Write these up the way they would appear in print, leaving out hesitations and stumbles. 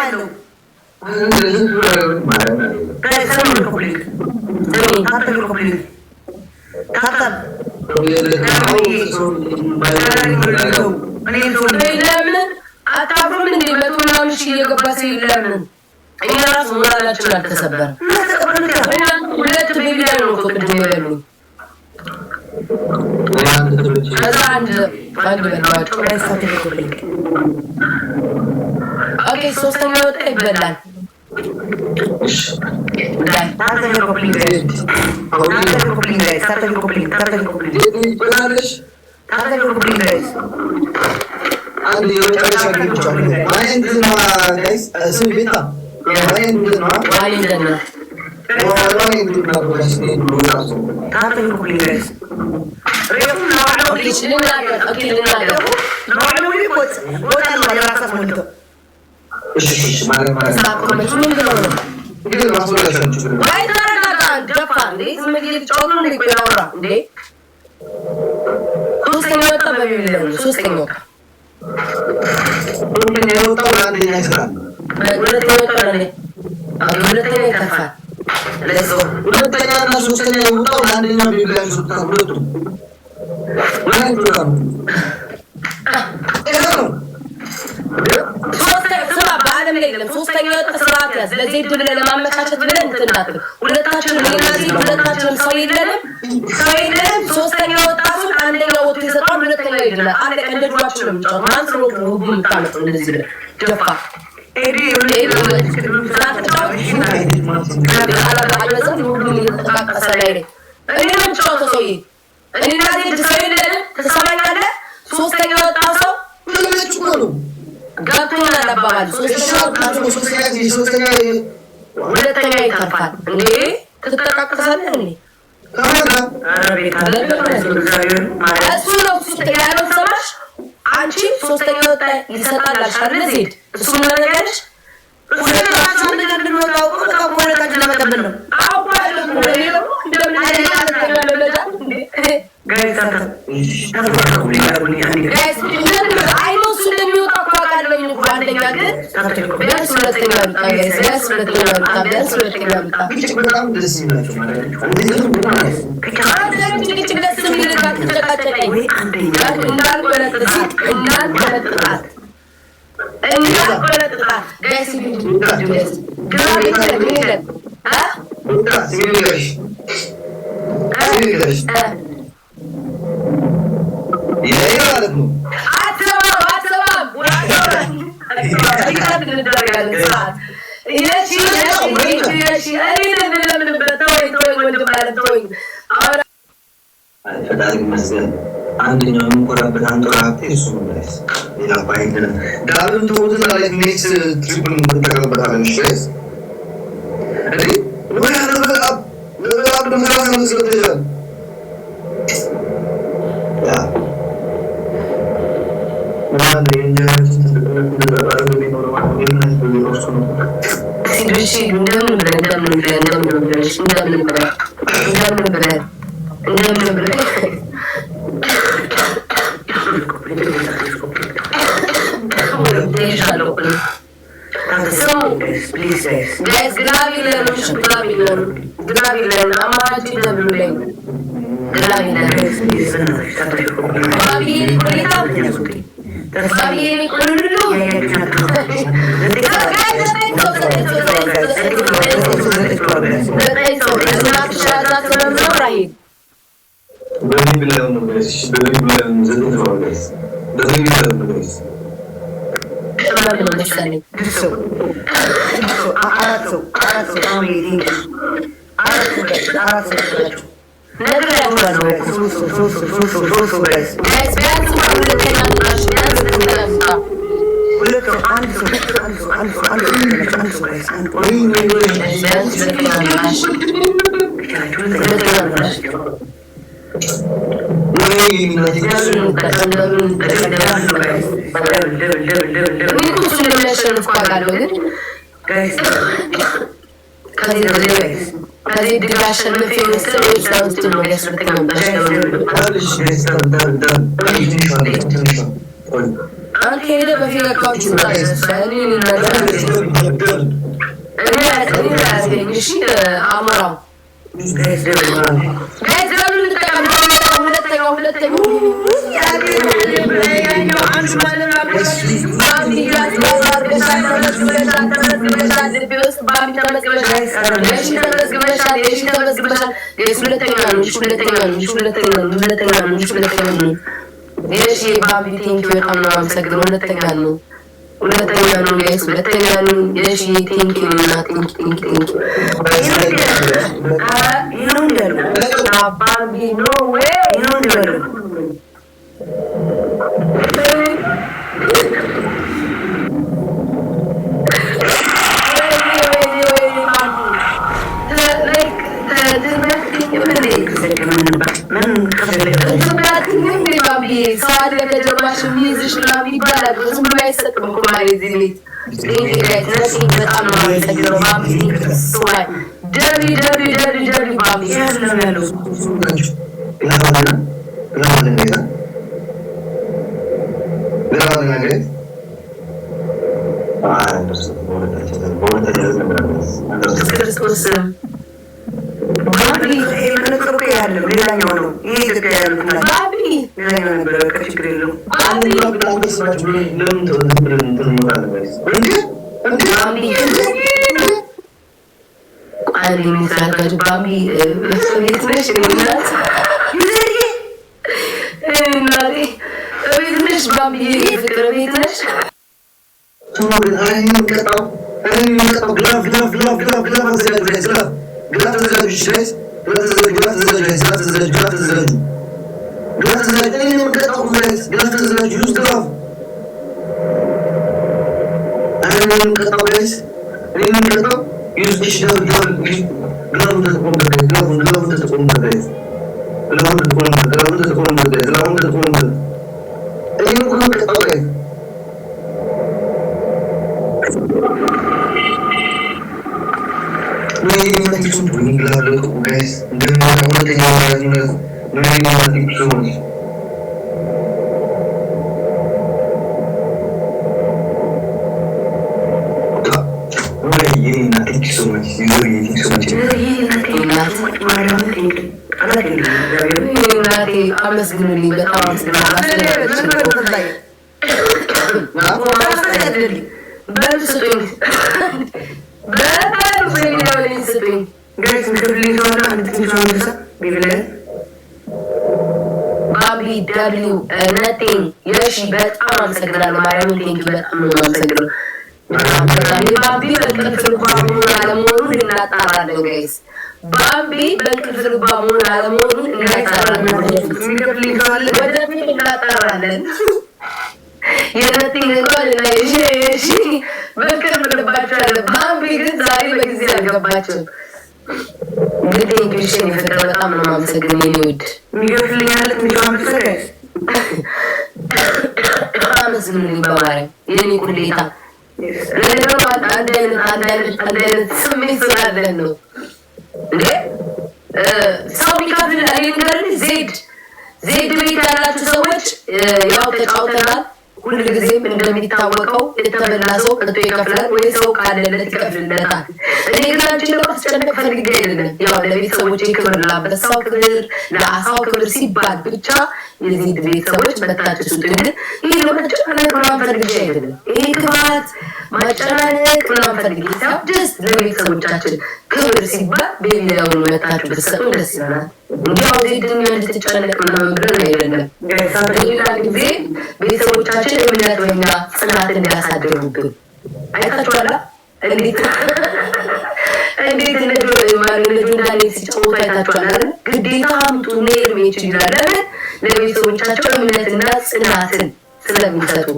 ያለው ከሰሙ ኮምፕሊት ታተም ኮምፕሊት ታተም ለምን አታፍሩም እንዴ? መቶ ምናምን ሺህ እየገባ ሰው ለምን እኛ ራሱ ሞራላችን አልተሰበረም? ሁለት ቢሊዮን ነው እኮ ቅድም የበሉኝ። ከዛ አንድ በላቸው። ኦኬ ሶስተኛ ወጣ ይበላል። አንድ የመጨረሻ ግብቻ ማይንድና ጋይስ እሱ ቤታ ማይንድና ሁለተኛ እና ሶስተኛ የወጣው ለአንደኛ ቢብላን ሱታ ሁለቱ በዓለም ላይ የለም። ሶስተኛ የወጣ ስርዓት ያዝ። ለዚህ ብለህ ለማመቻቸት ብለህ እንትን እንዳትል። ሁለታችንም ሰው የለንም። ሶስተኛ የወጣ ሰው አንደኛ ወጥቶ ይሰጣል፣ ሁለተኛ ይድናል። አለቀ። እንደ ድሯችን ነው የምንጫወተው። ማን ስለሆነ ነው ሁሉ የምታመጣው እንደዚህ ብለህ ደፋ ሶስተኛ ወጣ ሰው ገብቶኛል አባባል ሁለተኛ ይተርፋል። እንዴ ትጠቃቀሳለህ እንዴ? እሱ ነው ያለው ሰማሽ? አንቺ ሶስተኛ ወጣ ይሰጣል አልሻለ ዜድ እሱ ነገርሽ ሁለታችን ነገር እንደምንወጣው ሁለታችን ለመጠበል ነው። አውቃለሁ ነው እንደምን አንደኛው የምንኮራበት አንዱ ሀብቴ እሱ ነው። ሌላ ባይደለም ዳብን ተውትና ላይ ኔክስት ትሪፕል እንጠቀምበታለን። ሼስ እንዴ ወይ አረጋብ ለራብ ደምራስ ነው ስለተጃል ያ ማን የእንጀራችን ተደረገ ነው ማለት ነው። ሲድሪሽ እንደምን please guys gravilen amati dabulay gravilen አንተ ሄደህ በፊት አካውንት አሞራው ባቢ ቴንኪ በጣም ነው አመሰግነው። ሁለተኛ ነው ጋይስ፣ ሁለተኛ ነው። የሺ ቴንኪ እና ቴንኪ ባቢ ኖ ዌይ አመስግኑልኝ በጣም ባቢ ደብሊው ነቲንግ የሺ በጣም አመሰግናለሁ። ማርያምን ቴንኪ በጣም ነው አመሰግናለሁ። ባቢ በእንቅልፍ ልባ መሆን አለመሆኑን እናጣራለን ጋይስ። ባቢ በእንቅልፍ ልባ መሆን አለመሆኑን እናጣራለን። ወደፊት እናጣራለን። የነቲንግ እንኳን እና የሺ በእንቅልፍ ልባቸው አለ። ባቢ ግን ዛሬ በጊዜ አልገባቸው። እንግዲህ እንግሊሽን የፈጠረ በጣም ነው የማመሰግን የኔ ውድ የሚገፍልኝ ያለት አመስግኑልኝ በማርያም የኔ ቁሌታ አንድ አይነት ስሜት ስላለን ነው እንዴ ሰው ቢከፍል አይንገርን። ዜድ ቤት ያላችሁ ሰዎች ያው ተጫውተናል። ሁሉ ጊዜም እንደሚታወቀው የተበላ ሰው ቀጥቶ ይከፍላል ወይ ሰው ካለለት ይከፍልለታል። እኔ ግን አንቺን ለማስጨነቅ ፈልጌ አይደለም። ያው ለቤተሰቦቼ ክብር ለአንበሳው ክብር ለአሳው ክብር ሲባል ብቻ የዜድ ቤተሰቦች መታችሁ ስጡኝ። ይህ ለመጨናነቅ ምናምን ፈልጌ አይደለም። ይህ ክፋት ማጨናነቅ ምናምን ፈልጌ ሳይሆን ጀስት ለቤተሰቦቻችን ክብር ሲባል ቤቢያውን መታችሁ ብትሰጡ ደስ ይላል። እንዲያው ዜድን እንድትጨነቅ ምናምን ብለን አይደለም። ሌላ ጊዜ ቤተሰቦቻችን እምነት ወይኛ ጽናት እንዲያሳድሩብን አይታችኋላ። እንዴት ልጁ እንዳኔ ሲጫወቱ አይታችኋል። ግዴታ አምጡ ኔርሜ ይችላል። ለቤተሰቦቻቸው እምነትና ጽናትን ስለሚሰጡ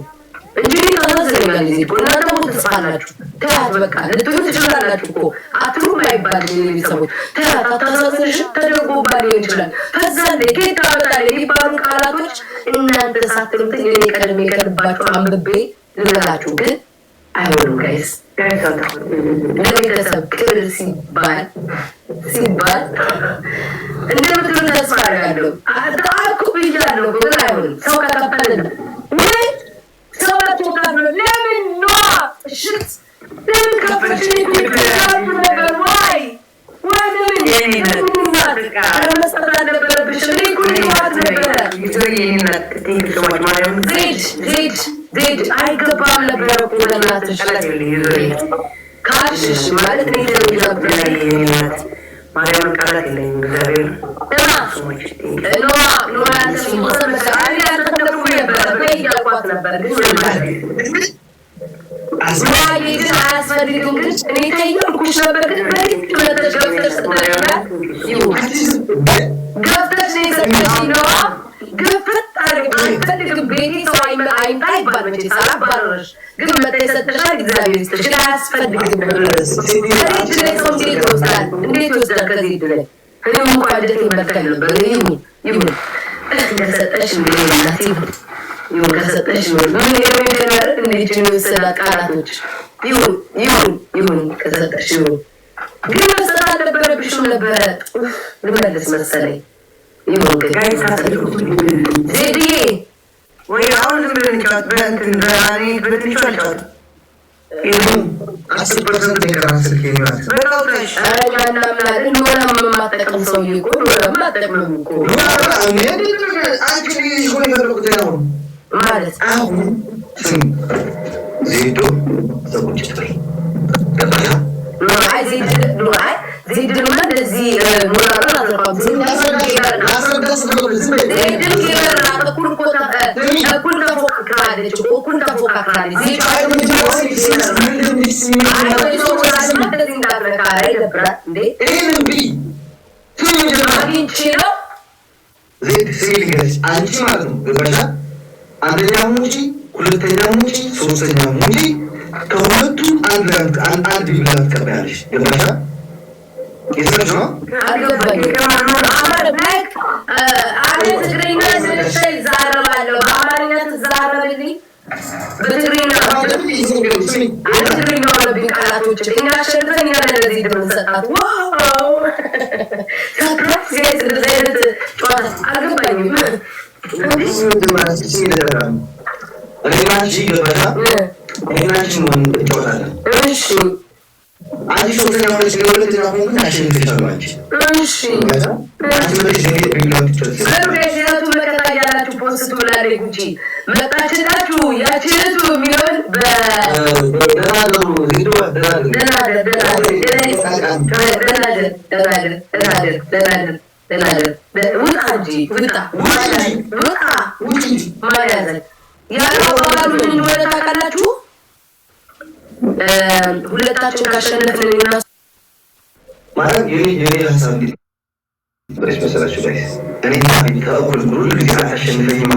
እንጂ ታዛዝኛል። ጊዜ እኮ እናንተ ሞት ትጽፋላችሁ። ተያት በቃ ልትሉ ትችላላችሁ እኮ አትሉም አይባልም። ቤተሰቦች ተያት አታዛዝንሽ ተደርጎባት ሊሆን ይችላል። ከዛ እንደ ጌታ በጣም የሚባሉ ቃላቶች እናንተ ሳትሉትኝ እኔ ቀድሜ ከልባችሁ አንብቤ ልበላችሁ፣ ግን አይሆንም ጋይስ። ለቤተሰብ ክብር ሲባል እንደምትሉ ተስፋ ያለው አታኩ ብያለሁ፣ ግን አይሆንም። ሰው ከከፈልን ወይ ሰው ሽት ለምን ከፈለሽ ነበር ዋይ መስጠት አልነበረብሽ። ዜድ አይገባም ነበረ እኮ ለእናትሽ ካልሽሽ ማለት ማርያምን ቃላት የለኝም። እግዚአብሔር ነበር አያስፈልግም ግን እኔ ተይኩሽ ነበር ግን ገብተሽ የሰጠሽኝ ነዋ። ግፍት አልፈልግም ቤቴ ሰው አይምጣ ይባል መቼ ሳላባረርሽ ግን መጣ የሰጠሻል እግዚአብሔር ይስጥሽ። አያስፈልግም ከዚህ ላይ ሰው እንዴት ይወስዳል? እንዴት ይወስዳል? ከዚህ ላይ እኔም እንኳ ልደት ይመልከል ነበር። ይሁን እንደሰጠሽ እንግዲህ እናት ይሁን ከሰጠሽ ምን የሚደረግ እንዴት ነው ቃላቶች ይሁን ከሰጠሽ ይሁን ግን መስጠት አልነበረብሽም ነበረ። ልመልስ መሰለኝ ይሁን ጋይ ሳትልኩ ዜድዬ ወይ አሁን ዝም ብለን ጫወት በእንትን በአኔ በትንሹ አልጫወት ይሁን 10% የቀረን ስልክ ይሆናል በቃውታሽ አያናምናል እንወራም የማጠቅም ሰውዬ እኮ እንወራም አጠቅምም እኮ አንቺ ሆነ ያደረጉት ነው ማለት አሁን ዜዶ ሰዎች ትበይ ገባሽ? አይ ዜድ ነው እንደዚህ ሞራራ አጥፋም ዜድ አንደኛው ሙጪ ሁለተኛው ሙጪ ሶስተኛው ሙጪ ከሁለቱ አንድ ቢላል ተቀበያለሽ ገባሽ? የሰራሽ ነው አልገባኝ አማር ባክ ትግርኛ ስለሽ ዛረባለሁ በአማርኛ ተዛረብልኝ በትግርኛ ትግርኛ ወለብኝ ቃላቶች እኛ ሸንፈን ያለ ለዚህ ድምንሰጣት ዋው ሳፕራክስ የዝርዘት ጨዋታ አልገባኝም እንዴ ማለት ሲደረጋል ሪማንቺ ገበታ ሪማንቺ ምን ጨዋታለን እሺ አንቺ ሶስተኛው ልጅ ለሁለተኛው ሆነ አሸንፈሻል አንቺ እሺ አንቺ ወደሽ እንዴት ቢላው ትችላልሽ ለሬሽናቱ መከታ ያላችሁ ፖስት ብላለ ጉጂ መጣችላችሁ ያችነቱ ሚሊዮን በደናዶ ሂዶ ደናደ ውጣ እንጂ ውጣ ማያዘ ያለው ባሉ ምን እንደሆነ ታውቃላችሁ? ሁለታችን ካሸነፍን እና ማለት የኔ ሀሳብ እንዴ ብሬስ መሰላችሁ ጋይስ እኔ ታውቁ ሁሉ ጊዜ አታሸንፈኝም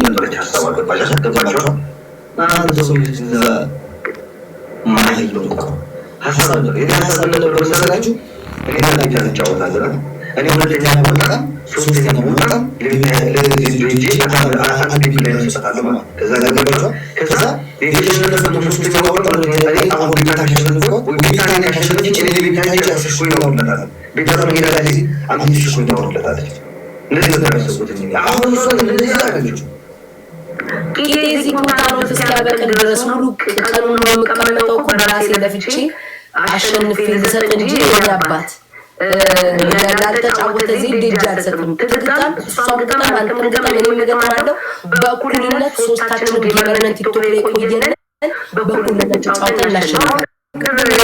ነበር ሀሳብ አገባችሁ አንተ ሰው ይዘ ማይለው ሀሳብ ነው የኔ ሀሳብ ነበር መሰላችሁ እኔ ታዲያ ተጫወታለሁ እኔ ሁለተኛ ወጣ ሶስተኛ ወጣ ለዚህ ድርጅ አንድ ቢላይ ተሰጣለሁ ማለት ከዛ የሽነነፈ ሶስተኛ ወጣ እኔ አሁን ቢታሽነፈ ወይ ቢታሽነፈ ያሸነፈች እኔ ቢታሽነፈ ያሸነፈች ነው ማለት ቢታሽነፈ ሄዳ ላይ አምስት ሺህ ነው ማለት እንደዚህ ነበር ያሰቡት እንዴ አሁን ነው እንደዚህ ያደረገች ቂጤዚ ቁጣው ተስካበቅ ድረስ ሙሉ ቀኑን ነው የምቀመጠው እኮ በራሴ ለፍቼ አሸንፌ ልሰጥ እንጂ ያባት ያላልተጫወተ ዜድ እጅ አልሰጥም። ትግጣም እሷም ግጣም አንተም ግጣም እኔም ገማለሁ በእኩልነት ሶስታችንም ጌመረን ቲክቶክ ላይ ቆየን በእኩልነት ተጫውተን እናሸንፋለን።